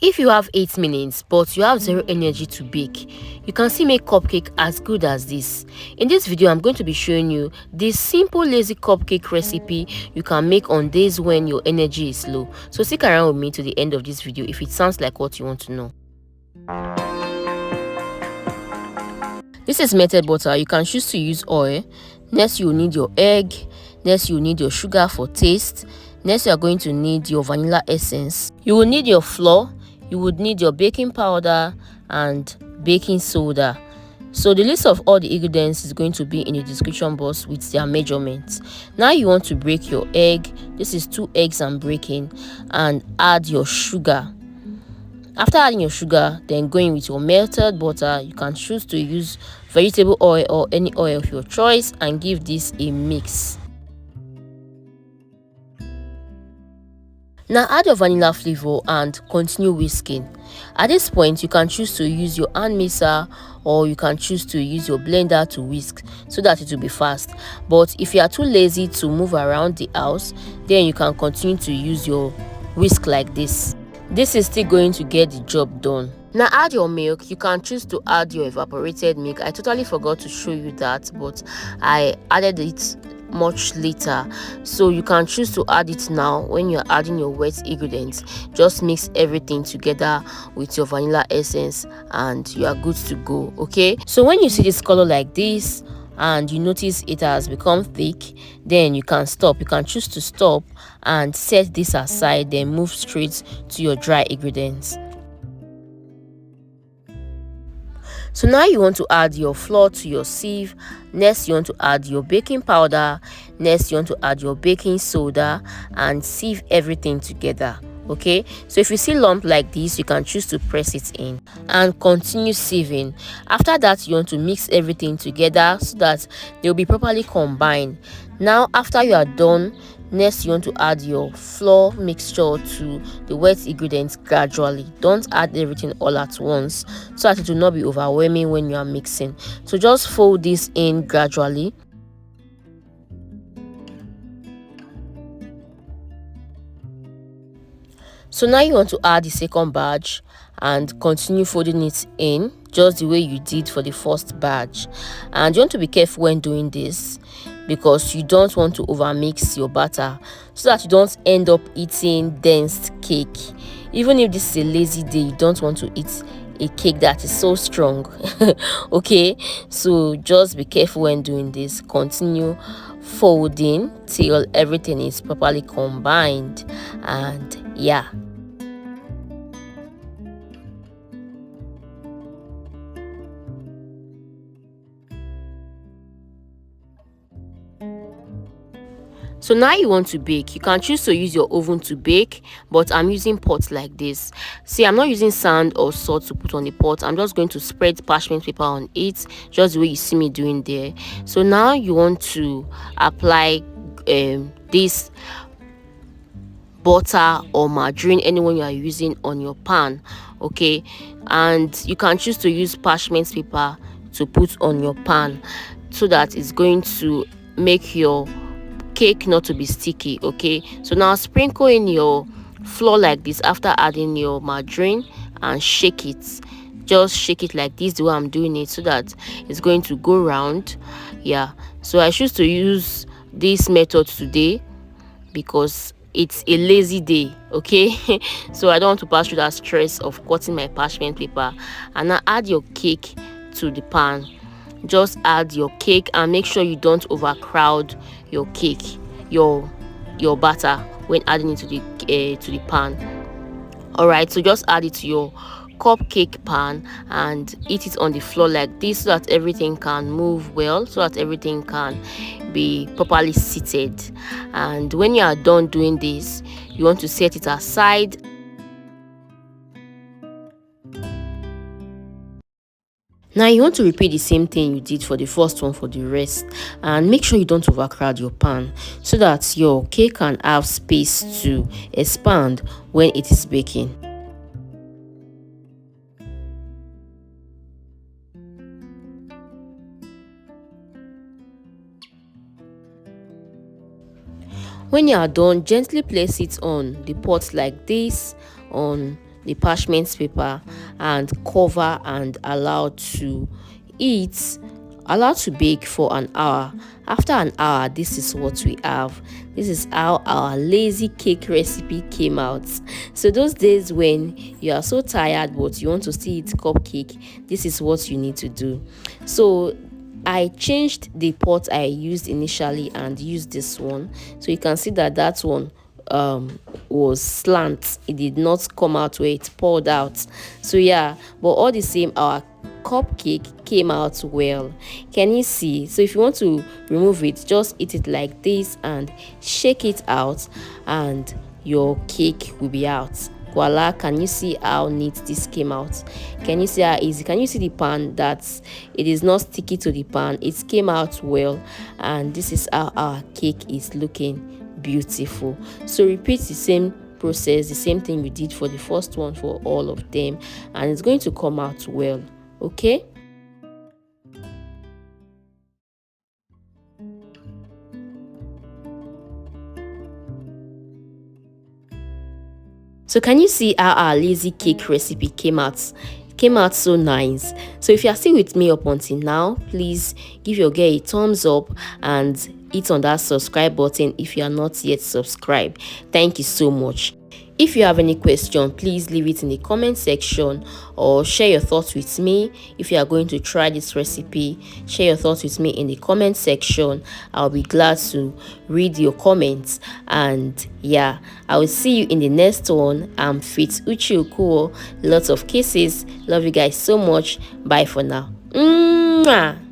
If you have 8 minutes but you have zero energy to bake, you can still make cupcake as good as this. In this video, I'm going to be showing you this simple lazy cupcake recipe you can make on days when your energy is low. So stick around with me to the end of this video if it sounds like what you want to know. This is melted butter. You can choose to use oil. Next, you will need your egg. Next, you will need your sugar for taste. Next, you are going to need your vanilla essence. You will need your flour. You would need your baking powder and baking soda. So the list of all the ingredients is going to be in the description box with their measurements. Now you want to break your egg. This is 2 eggs I'm breaking, and add your sugar. After adding your sugar, then going with your melted butter. You can choose to use vegetable oil or any oil of your choice and give this a mix. Now add your vanilla flavor and continue whisking. At this point, you can choose to use your hand mixer or you can choose to use your blender to whisk so that it will be fast. But if you are too lazy to move around the house, then you can continue to use your whisk like this. This is still going to get the job done. Now add your milk. You can choose to add your evaporated milk. I totally forgot to show you that, but I added it much later, so you can choose to add it now. When you're adding your wet ingredients, just mix everything together with your vanilla essence and you are good to go. Okay, so when you see this color like this and you notice it has become thick, then you can stop. You can choose to stop and set this aside, then move straight to your dry ingredients. So now you want to add your flour to your sieve. Next, you want to add your baking powder. Next, you want to add your baking soda and sieve everything together. Okay, so if you see lump like this, you can choose to press it in and continue sieving. After that, you want to mix everything together so that they'll be properly combined. Now after you are done, next you want to add your flour mixture to the wet ingredients gradually. Don't add everything all at once so that it will not be overwhelming when you are mixing. So just fold this in gradually. So now you want to add the second batch and continue folding it in just the way you did for the first batch. And you want to be careful when doing this because you don't want to overmix your batter so that you don't end up eating dense cake. Even if this is a lazy day, you don't want to eat a cake that is so strong. Okay, so just be careful when doing this. Continue folding till everything is properly combined, and yeah. So now you want to bake. You can choose to use your oven to bake, but I'm using pots like this. See, I'm not using sand or salt to put on the pot. I'm just going to spread parchment paper on it, just the way you see me doing there. So now you want to apply this butter or margarine, anyone you are using, on your pan. Okay, and you can choose to use parchment paper to put on your pan so that it's going to make your cake not to be sticky. Okay, so now sprinkle in your flour like this after adding your margarine and shake it. Just shake it like this, the way I'm doing it, so that it's going to go round. Yeah, so I choose to use this method today because it's a lazy day. Okay, so I don't want to pass through that stress of cutting my parchment paper. And now add your cake to the pan. Just add your cake and make sure you don't overcrowd your cake, your batter, when adding it to the pan. All right, so just add it to your cupcake pan and eat it on the floor like this so that everything can move well, so that everything can be properly seated. And when you are done doing this, you want to set it aside. Now you want to repeat the same thing you did for the first one for the rest, and make sure you don't overcrowd your pan so that your cake can have space to expand when it is baking. When you are done, gently place it on the pot like this, on the parchment paper and cover and eat allow to bake for an hour. After an hour, this is what we have. This is how our lazy cake recipe came out. So those days when you are so tired but you want to still eat cupcake, this is what you need to do. So I changed the pot I used initially and used this one. So you can see that that one was slant. It did not come out where it poured out. So yeah, but all the same, our cupcake came out well. Can you see? So if you want to remove it, just eat it like this and shake it out and your cake will be out. Voila, can you see how neat this came out? Can you see how easy? Can you see the pan, that it is not sticky to the pan? It came out well, and this is how our cake is looking beautiful. So repeat the same process, the same thing you did for the first one for all of them, and it's going to come out well. Okay. So can you see how our lazy cake recipe came out so nice? So if you are still with me up until now, please give your girl a thumbs up and hit on that subscribe button if you are not yet subscribed. Thank you so much. If you have any question, please leave it in the comment section or share your thoughts with me. If you are going to try this recipe, share your thoughts with me in the comment section. I'll be glad to read your comments. And yeah, I will see you in the next one. I'm Fit Uchi Okuo. Lots of kisses. Love you guys so much. Bye for now. Mwah!